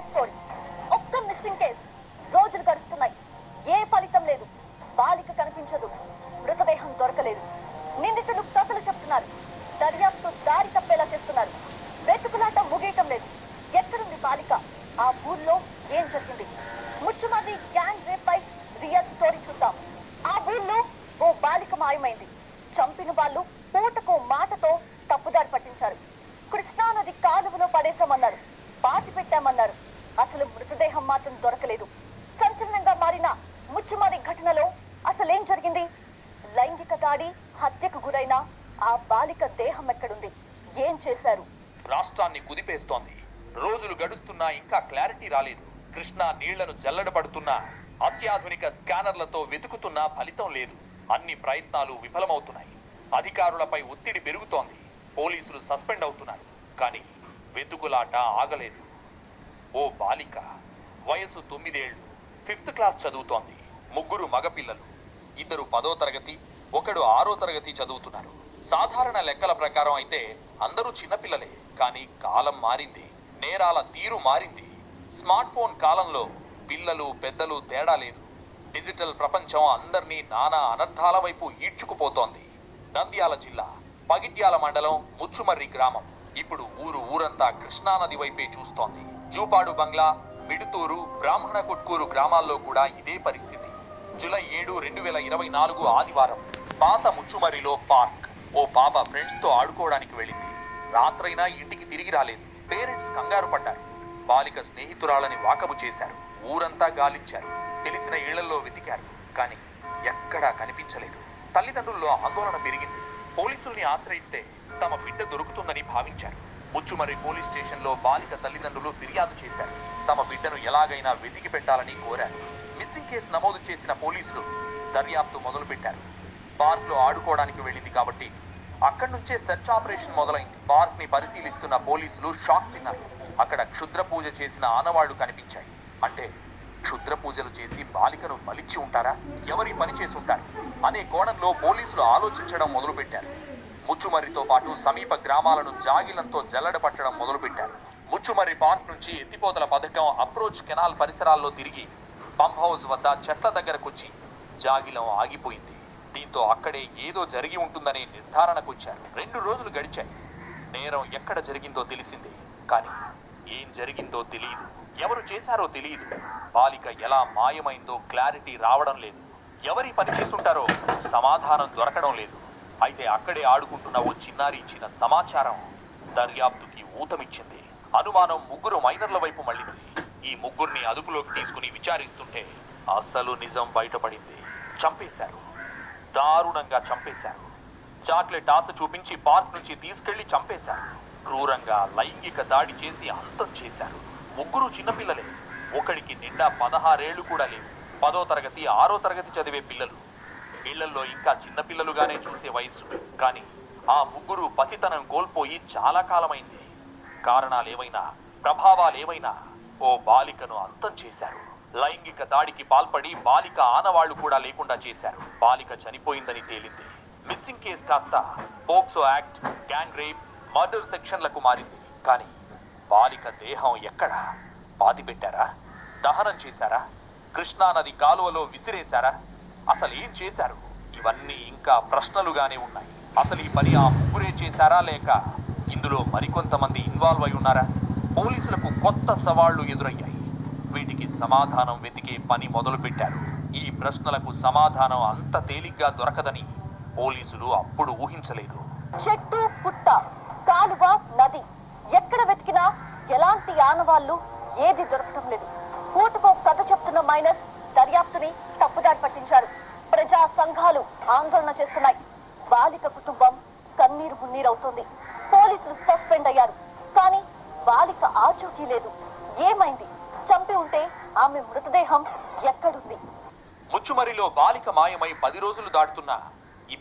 Story. ఒక్క missing case. రోజులు గడుస్తున్నాయి, ఏ ఫలితం లేదు. బాలిక కనిపించదు, మృతదేహం దొరకలేదు. నిందితులు కథలు చెప్తున్నారు, దర్యాప్తు దారి తప్పేలా చేస్తున్నారు. వెతుకులాట ముగియటం లేదు. ఎక్కడుంది బాలిక? ఆ ఊర్లో ఏం జరిగింది? ముచ్చుమర్రి గ్యాంగ్ రేప్ పై రియల్ స్టోరీ చూద్దాం. ఆ ఊర్లో ఓ బాలిక మాయమైంది. చంపిన వాళ్ళు పూటకో మాటతో తప్పుదారి పట్టించారు. కృష్ణానది కాలువలో పడేశామన్నారు, పాతి పెట్టామన్నారు. అసలు మృతదేహం మాత్రం దొరకలేదు. సంచలనంగా మారిన ముచ్చుమర్రి ఘటనలో అసలేం జరిగింది? లైంగిక దాడి, హత్యకు గురైన ఆ బాలిక దేహం ఎక్కడుంది? ఏం చేశారు? రాష్ట్రాన్ని కుదిపేస్తోంది. రోజులు గడుస్తున్నా ఇంకా క్లారిటీ రాలేదు. కృష్ణా నీళ్లను జల్లడబడుతున్నా, అత్యాధునిక స్కానర్లతో వెతుకుతున్నా ఫలితం లేదు. అన్ని ప్రయత్నాలు విఫలమవుతున్నాయి. అధికారులపై ఒత్తిడి పెరుగుతోంది. పోలీసులు సస్పెండ్ అవుతున్నారు. కానీ వెతుకులాట ఆగలేదు. ఓ బాలిక, వయసు 9 ఏళ్లు, 5th క్లాస్ చదువుతోంది. 3 మగపిల్లలు, 2 10వ తరగతి, 1 6వ తరగతి చదువుతున్నారు. సాధారణ లెక్కల ప్రకారం అయితే అందరూ చిన్నపిల్లలే. కానీ కాలం మారింది, నేరాల తీరు మారింది. స్మార్ట్ ఫోన్ కాలంలో పిల్లలు పెద్దలు తేడా లేదు. డిజిటల్ ప్రపంచం అందరినీ నానా అనర్థాల వైపు ఈడ్చుకుపోతోంది. నంద్యాల జిల్లా పగిడ్యాల మండలం ముచ్చుమర్రి గ్రామం ఇప్పుడు ఊరంతా కృష్ణానది వైపే చూస్తోంది. జూపాడు బంగ్లా, మిడుతూరు, బ్రాహ్మణ కొట్కూరు గ్రామాల్లో కూడా ఇదే పరిస్థితి. జూలై 7, 2024 ఆదివారం పాత ముచ్చుమర్రిలో పార్క్. ఓ పాప ఫ్రెండ్స్ తో ఆడుకోవడానికి వెళ్ళింది. రాత్రైనా ఇంటికి తిరిగి రాలేదు. పేరెంట్స్ కంగారు పడ్డారు. బాలిక స్నేహితురాలని వాకబు చేశారు. ఊరంతా గాలించారు. తెలిసిన ఇళ్లలో వెతికారు. కానీ ఎక్కడా కనిపించలేదు. తల్లిదండ్రుల్లో ఆందోళన పెరిగింది. పోలీసుల్ని ఆశ్రయిస్తే తమ బిడ్డ దొరుకుతుందని భావించారు. ముచ్చుమర్రి పోలీస్ స్టేషన్లో బాలిక తల్లిదండ్రులు ఫిర్యాదు చేశారు. తమ బిడ్డను ఎలాగైనా వెతికి పెట్టాలని కోరారు. మిస్సింగ్ కేసు నమోదు చేసిన పోలీసులు దర్యాప్తు మొదలుపెట్టారు. పార్క్ లో ఆడుకోవడానికి వెళ్ళింది కాబట్టి అక్కడి నుంచే సెర్చ్ ఆపరేషన్ మొదలైంది. పార్క్ ని పరిశీలిస్తున్న పోలీసులు షాక్ తిన్నారు. అక్కడ క్షుద్ర పూజ చేసిన ఆనవాళ్లు కనిపించాయి. అంటే క్షుద్ర పూజలు చేసి బాలికను బలిచ్చి ఉంటారా? ఎవరి పని చేసి ఉంటారు అనే కోణంలో పోలీసులు ఆలోచించడం మొదలుపెట్టారు. ముచ్చుమర్రితో పాటు సమీప గ్రామాలను జాగిలంతో జల్లడ పట్టడం మొదలుపెట్టారు. ముచ్చుమర్రి పార్క్ నుంచి ఎత్తిపోతల పథకం అప్రోచ్ కెనాల్ పరిసరాల్లో తిరిగి పంప్ హౌస్ వద్ద చెట్ల దగ్గరకొచ్చి జాగిలం ఆగిపోయింది. దీంతో అక్కడే ఏదో జరిగి ఉంటుందనే నిర్ధారణకొచ్చారు. 2 రోజులు గడిచాయి. నేరం ఎక్కడ జరిగిందో తెలిసింది. కానీ ఏం జరిగిందో తెలియదు. ఎవరు చేశారో తెలియదు. బాలిక ఎలా మాయమైందో క్లారిటీ రావడం లేదు. ఎవరి పని చేస్తుంటారో సమాధానం దొరకడం లేదు. అయితే అక్కడే ఆడుకుంటున్న ఓ చిన్నారి ఇచ్చిన సమాచారం దర్యాప్తుకి ఊతమిచ్చింది. అనుమానం 3 మైనర్ల వైపు మళ్ళింది. ఈ 3ని అదుపులోకి తీసుకుని విచారిస్తుంటే అసలు నిజం బయటపడింది. చంపేశారు, దారుణంగా చంపేశారు. చాక్లెట్ ఆశ చూపించి పార్క్ నుంచి తీసుకెళ్లి చంపేశారు. క్రూరంగా లైంగిక దాడి చేసి అంతం చేశారు. 3 చిన్నపిల్లలే. ఒకడికి నిండా 16 ఏళ్లు కూడా లేవు. 10వ తరగతి 6వ తరగతి చదివే పిల్లలు. ఇళ్లల్లో ఇంకా చిన్నపిల్లలుగానే చూసే వయస్సు. కానీ ఆ 3 పసితనం కోల్పోయి చాలా కాలమైంది. కారణాలేవైనా, ప్రభావాలేవైనా ఓ బాలికను అంతం చేశారు. లైంగిక దాడికి పాల్పడి బాలిక ఆనవాళ్లు కూడా లేకుండా చేశారు. బాలిక చనిపోయిందని తేలింది. మిస్సింగ్ కేసు కాస్త POCSO act, gang rape, murder సెక్షన్లకు మారింది. కానీ బాలిక దేహం ఎక్కడా? పాతిపెట్టారా? దహనం చేశారా? కృష్ణానది కాలువలో విసిరేశారా? అసలు ఏం చేశారు? ఇవన్నీ ఇంకా ప్రశ్నలుగానే ఉన్నాయి. అసలు ఈ పని ఆ 3 చేశారా, లేక ఇందులో మరికొంతమంది ఇన్వాల్వ్ అయి ఉన్నారా? పోలీసులకు కొత్త సవాళ్లు ఎదురయ్యాయి. వీటికి సమాధానం వెతికే పని మొదలుపెట్టారు. ఈ ప్రశ్నలకు సమాధానం అంత తేలిగ్గా దొరకదని పోలీసులు అప్పుడు ఊహించలేదు. చెట్టు, పుట్ట, కాలువ, నది, ఎక్కడ వెతికినా ఎలాంటి ఆనవాళ్లు ఏది దొరకటం లేదు. పూటకో కథ చెప్తున్న మైనస్ దర్యాప్తుని తప్పుదారి పట్టించారు. ప్రజా సంఘాలు ఆందోళన చేస్తున్నాయి. బాలిక కుటుంబం కన్నీరు మున్నీరవుతోంది. పోలీసులు సస్పెండ్ అయ్యారు. కానీ బాలిక ఆచూకీ లేదు. ఏమైంది? చంపి ఉంటే ఆమె మృతదేహం ఎక్కడుంది? ముచ్చుమర్రిలో బాలిక మాయమై 10 రోజులు దాటుతున్నా